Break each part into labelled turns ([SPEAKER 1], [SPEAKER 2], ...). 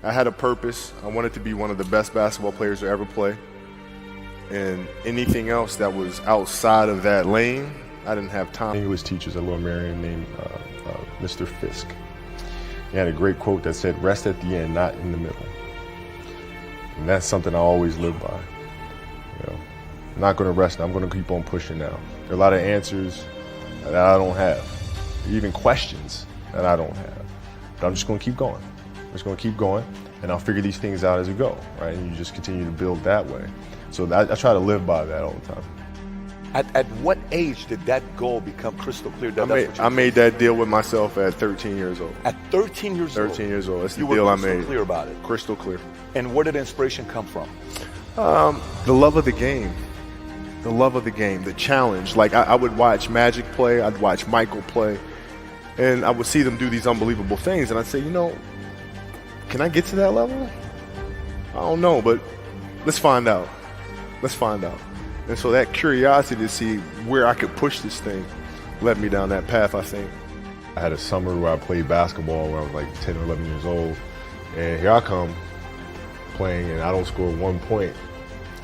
[SPEAKER 1] I had a purpose. I wanted to be one of the best basketball players to ever play. And anything else that was outside of that lane, I didn't have time.
[SPEAKER 2] English teachers at Lower Merion named Mr. Fisk. He had a great quote that said, "Rest at the end, not in the middle." And that's something I always live by. You know, I'm not going to rest. I'm going to keep on pushing now. There are a lot of answers that I don't have, even questions that I don't have. But I'm just going to keep going. I'm just going to keep going, and I'll figure these things out as we go, right? And you just continue to build that way. So I try to live by that all the time.
[SPEAKER 3] At what age did that goal become crystal clear?
[SPEAKER 1] I made that deal with myself at 13 years old.
[SPEAKER 3] At 13 years old?
[SPEAKER 1] 13 years old. That's the
[SPEAKER 3] you
[SPEAKER 1] deal
[SPEAKER 3] were
[SPEAKER 1] I made.
[SPEAKER 3] crystal clear about it?
[SPEAKER 1] Crystal clear.
[SPEAKER 3] And where did inspiration come from?
[SPEAKER 1] The love of the game. The love of the game, the challenge. Like I would watch Magic play, I'd watch Michael play, and I would see them do these unbelievable things, and I'd say, you know, can I get to that level? I don't know, but let's find out. Let's find out. And so that curiosity to see where I could push this thing led me down that path, I think.
[SPEAKER 2] I had a summer where I played basketball when I was like 10 or 11 years old, and here I come playing, and I don't score 1 point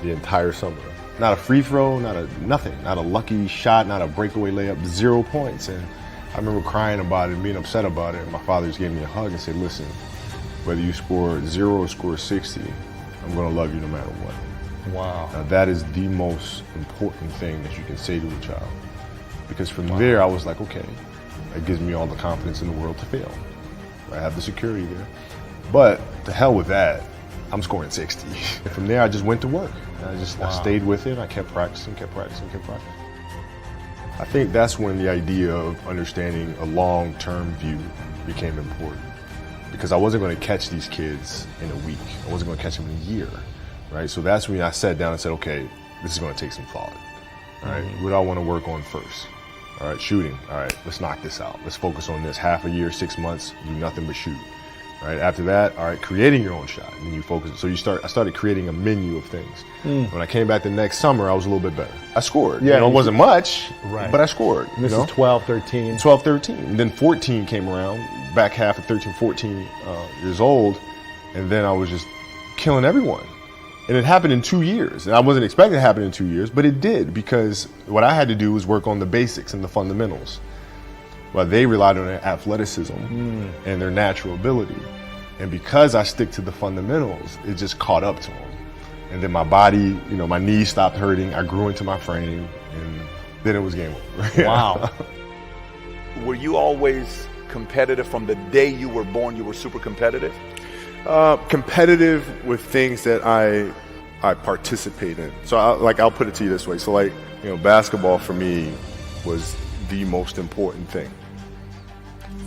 [SPEAKER 2] the entire summer. Not a free throw, nothing, not a lucky shot, not a breakaway layup, 0 points. And I remember crying about it and being upset about it. And my father just gave me a hug and said, "Listen, whether you score 0 or score 60, I'm going to love you no matter what."
[SPEAKER 4] Wow.
[SPEAKER 2] Now that is the most important thing that you can say to a child. Because from there, I was like, okay, that gives me all the confidence in the world to fail. I have the security there. But to hell with that, I'm scoring 60. And from there, I just went to work. And I stayed with it. I kept practicing. I think that's when the idea of understanding a long-term view became important. Because I wasn't going to catch these kids in a week. I wasn't going to catch them in a year. Right? So that's when I sat down and said, okay, this is going to take some thought. All right, what do I want to work on first? All right, shooting. All right, let's knock this out. Let's focus on this. Half a year, 6 months, do nothing but shoot. All right, after that, all right, creating your own shot. And you focus. So I started creating a menu of things. When I came back the next summer, I was a little bit better. I scored.
[SPEAKER 4] Yeah,
[SPEAKER 2] it wasn't much,
[SPEAKER 4] right,
[SPEAKER 2] but I scored.
[SPEAKER 4] And this is 12, 13.
[SPEAKER 2] 12, 13. And then 14 came around, back half of 13, 14 years old. And then I was just killing everyone. And it happened in 2 years. And I wasn't expecting it to happen in 2 years, but it did, because what I had to do was work on the basics and the fundamentals. While they relied on their athleticism and their natural ability. And because I stick to the fundamentals, it just caught up to them. And then my body, you know, my knees stopped hurting. I grew into my frame, and then it was game over.
[SPEAKER 4] Wow.
[SPEAKER 3] Were you always competitive from the day you were born? You were super competitive?
[SPEAKER 1] Competitive with things that I participate in. So I'll put it to you this way. So like, you know, basketball for me was the most important thing.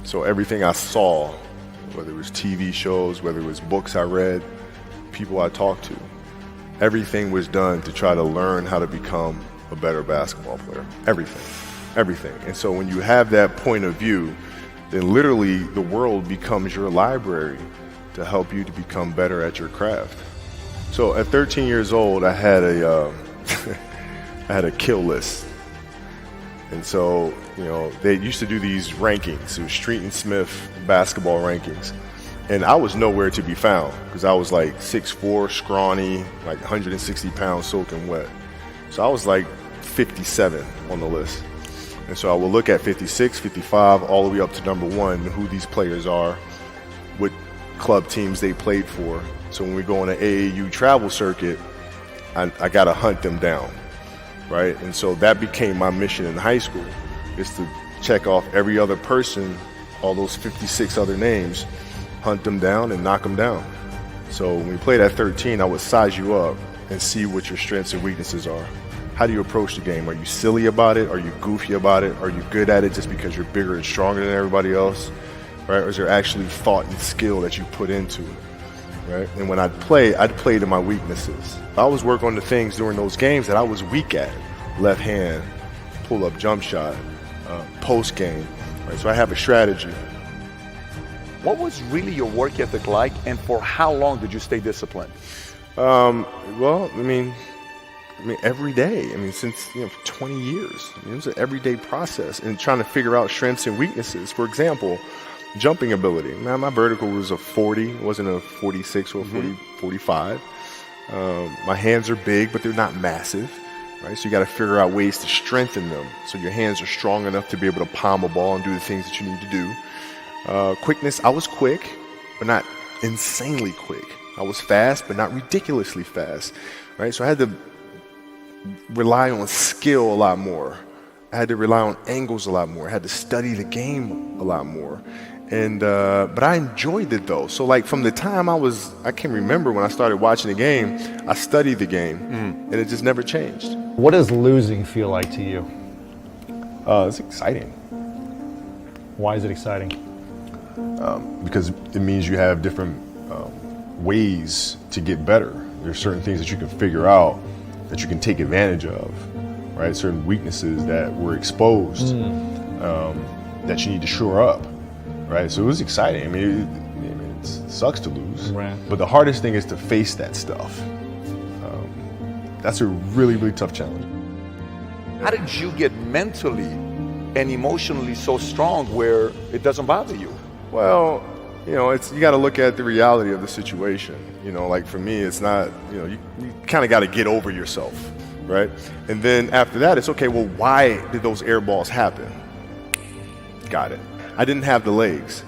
[SPEAKER 1] So everything I saw, whether it was TV shows, whether it was books I read, people I talked to, everything was done to try to learn how to become a better basketball player. Everything. And so when you have that point of view, then literally the world becomes your library to help you to become better at your craft. So at 13 years old, I had a I had a kill list. And so, you know, they used to do these rankings. It was Street and Smith basketball rankings. And I was nowhere to be found because I was like 6'4", scrawny, like 160 pounds soaking wet. So I was like 57 on the list. And so I will look at 56, 55, all the way up to number 1, who these players are, what club teams they played for. So when we go on an AAU travel circuit, I got to hunt them down, right? And so that became my mission in high school, is to check off every other person, all those 56 other names, hunt them down and knock them down. So when we played at 13, I would size you up and see what your strengths and weaknesses are. How do you approach the game? Are you silly about it? Are you goofy about it? Are you good at it just because you're bigger and stronger than everybody else? Right? Or is there actually thought and skill that you put into it? Right? And when I'd play to my weaknesses. I always work on the things during those games that I was weak at. Left hand, pull up jump shot, post game. Right? So I have a strategy.
[SPEAKER 3] What was really your work ethic like, and for how long did you stay disciplined?
[SPEAKER 1] Well, I mean, every day. I mean, since 20 years. I mean, it was an everyday process and trying to figure out strengths and weaknesses. For example, jumping ability. Man, my vertical was a 40, it wasn't a 46 or a 45. My hands are big, but they're not massive, right? So you got to figure out ways to strengthen them so your hands are strong enough to be able to palm a ball and do the things that you need to do. Quickness, I was quick, but not insanely quick. I was fast, but not ridiculously fast, right? So I had to rely on skill a lot more. I had to rely on angles a lot more. I had to study the game a lot more. And but I enjoyed it though. So like from the time I can remember when I started watching the game, I studied the game, and it just never changed.
[SPEAKER 4] What does losing feel like to you?
[SPEAKER 2] It's exciting
[SPEAKER 4] Why is it exciting?
[SPEAKER 2] because it means you have different ways to get better. There's certain things that you can figure out that you can take advantage of, right? Certain weaknesses that were exposed that you need to shore up, right? So it was exciting. I mean, it sucks to lose,
[SPEAKER 4] Right.
[SPEAKER 2] but the hardest thing is to face that stuff. That's a really, really tough challenge.
[SPEAKER 3] How did you get mentally and emotionally so strong where it doesn't bother you?
[SPEAKER 1] Well, you know, you got to look at the reality of the situation. You know, like for me, it's not, you know, you kind of got to get over yourself, right? And then after that, it's okay, well, why did those air balls happen? Got it. I didn't have the legs.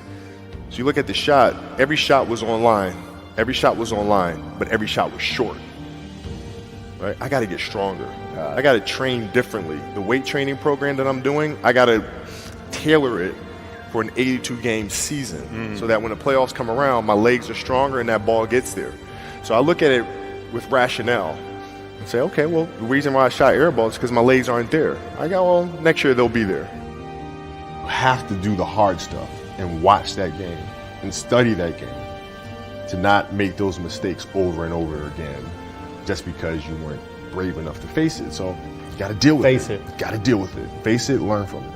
[SPEAKER 1] So you look at the shot, every shot was online. Every shot was online, but every shot was short. Right? I got to get stronger. I got to train differently. The weight training program that I'm doing, I got to tailor it for an 82-game season so that when the playoffs come around, my legs are stronger and that ball gets there. So I look at it with rationale and say, okay, well, the reason why I shot air balls is because my legs aren't there. I go, well, next year they'll be there.
[SPEAKER 2] You have to do the hard stuff and watch that game and study that game to not make those mistakes over and over again just because you weren't brave enough to face it. So you got to deal with
[SPEAKER 4] Face it.
[SPEAKER 2] You got to deal with it. Face it, learn from it.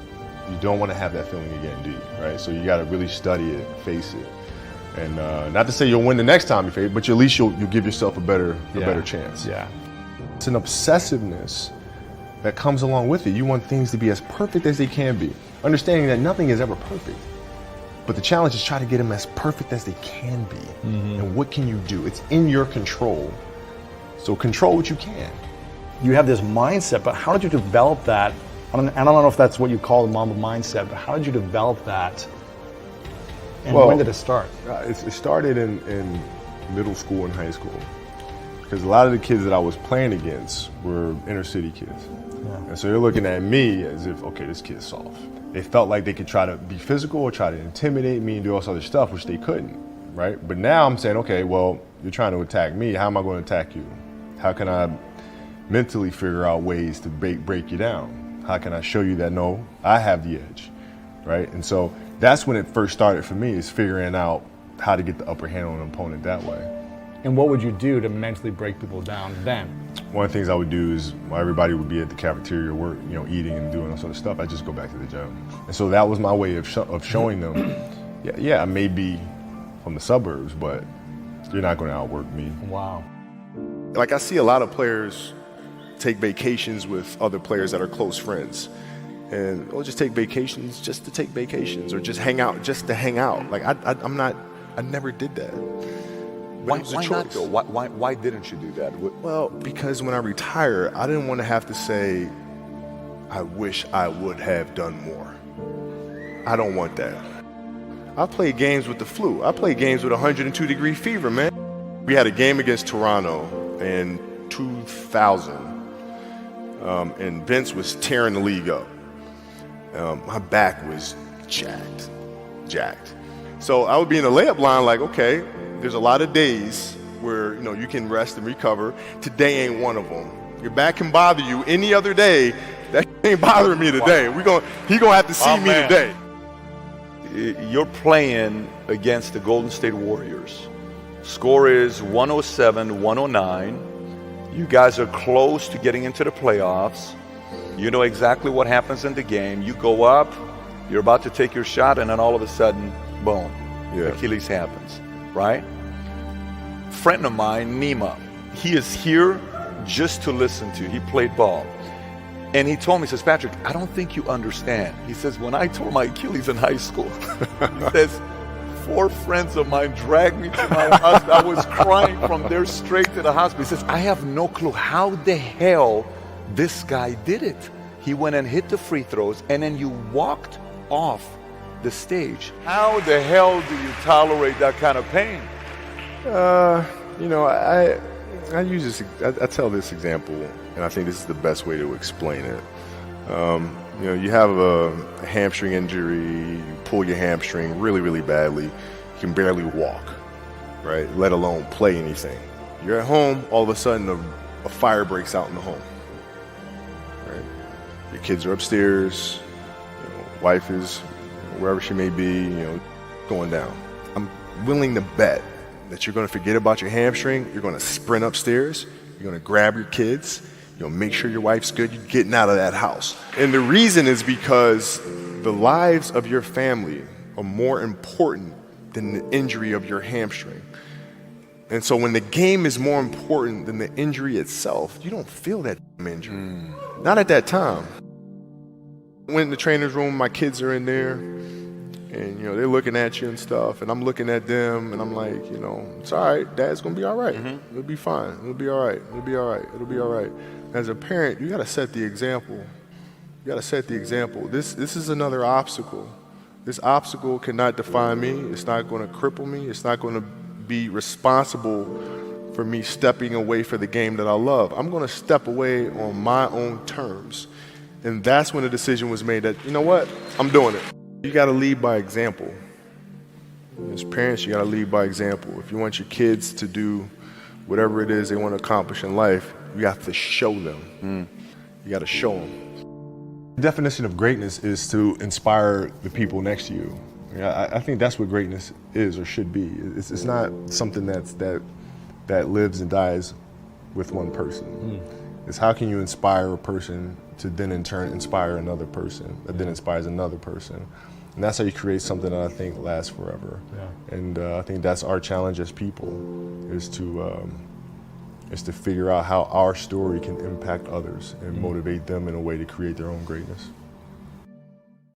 [SPEAKER 2] You don't want to have that feeling again, do you? Right? So you got to really study it, face it. And not to say you'll win the next time you face it, but at least you'll give yourself a better chance.
[SPEAKER 4] Yeah.
[SPEAKER 2] It's an obsessiveness that comes along with it. You want things to be as perfect as they can be, understanding that nothing is ever perfect. But the challenge is try to get them as perfect as they can be. And what can you do? It's in your control. So control what you can.
[SPEAKER 4] You have this mindset, but how did you develop that? I don't know if that's what you call the Mamba mindset, but how did you develop that? And
[SPEAKER 2] Well,
[SPEAKER 4] when did it start?
[SPEAKER 2] It started in middle school and high school. Because a lot of the kids that I was playing against were inner city kids. And so they're looking at me as if, okay, this kid's soft. They felt like they could try to be physical or try to intimidate me and do all this other stuff, which they couldn't, right? But now I'm saying, okay, well, you're trying to attack me. How am I going to attack you? How can I mentally figure out ways to break you down? How can I show you that, no, I have the edge, right? And so that's when it first started for me, is figuring out how to get the upper hand on an opponent that way.
[SPEAKER 4] And what would you do to mentally break people down then?
[SPEAKER 2] One of the things I would do is while everybody would be at the cafeteria work, you know, eating and doing all sort of stuff, I just go back to the gym. And so that was my way of showing them, yeah, I may be from the suburbs, but you're not going to outwork me.
[SPEAKER 4] Wow.
[SPEAKER 1] Like I see a lot of players take vacations with other players that are close friends. And we'll just take vacations just to take vacations, or just hang out just to hang out. Like I never did that. But it was a
[SPEAKER 3] Why not
[SPEAKER 1] choice.
[SPEAKER 3] though? Why didn't you do that?
[SPEAKER 1] Well, because when I retire, I didn't want to have to say, I wish I would have done more. I don't want that. I played games with the flu. I played games with 102-degree fever, man. We had a game against Toronto in 2000, and Vince was tearing the league up. My back was jacked. So I would be in the layup line like, okay, there's a lot of days where, you know, you can rest and recover. Today ain't one of them. Your back can bother you any other day. That ain't bothering me today. He gonna have to see me today.
[SPEAKER 3] You're playing against the Golden State Warriors. Score is 107-109. You guys are close to getting into the playoffs. You know exactly what happens in the game. You go up, you're about to take your shot, and then all of a sudden, boom, Achilles happens, right? Friend of mine, Nima, he is here just to listen to. He played ball. And he told me, he says, Patrick, I don't think you understand. He says, when I tore my Achilles in high school, he says, 4 friends of mine dragged me to my hospital. I was crying from there straight to the hospital. He says, I have no clue how the hell this guy did it. He went and hit the free throws, and then you walked off the stage. How the hell do you tolerate that kind of pain?
[SPEAKER 1] You know, I use this. I tell this example, and I think this is the best way to explain it. You know, you have a hamstring injury, you pull your hamstring really, really badly, you can barely walk, right? Let alone play anything. You're at home, all of a sudden a fire breaks out in the home, right? Your kids are upstairs, you know, wife is wherever she may be, you know, going down. I'm willing to bet that you're going to forget about your hamstring, you're going to sprint upstairs, you're going to grab your kids, you'll make sure your wife's good, you're getting out of that house. And the reason is because the lives of your family are more important than the injury of your hamstring. And so when the game is more important than the injury itself, you don't feel that injury. Not at that time. Went in the trainer's room, my kids are in there, and you know, they're looking at you and stuff, and I'm looking at them, and I'm like, you know, it's all right, Dad's gonna be all right. It'll be fine. It'll be all right. It'll be all right. It'll be all right. As a parent, you gotta set the example. You gotta set the example. This is another obstacle. This obstacle cannot define me. It's not gonna cripple me. It's not gonna be responsible for me stepping away for the game that I love. I'm gonna step away on my own terms. And that's when the decision was made that, you know what, I'm doing it. You gotta lead by example. As parents, you gotta lead by example. If you want your kids to do whatever it is they want to accomplish in life, you have to show them. You gotta show them.
[SPEAKER 2] The definition of greatness is to inspire the people next to you. I think that's what greatness is or should be. It's not something that lives and dies with one person. It's how can you inspire a person to then in turn inspire another person that then inspires another person. And that's how you create something that I think lasts forever. Yeah. And I think that's our challenge as people, is to figure out how our story can impact others and motivate them in a way to create their own greatness.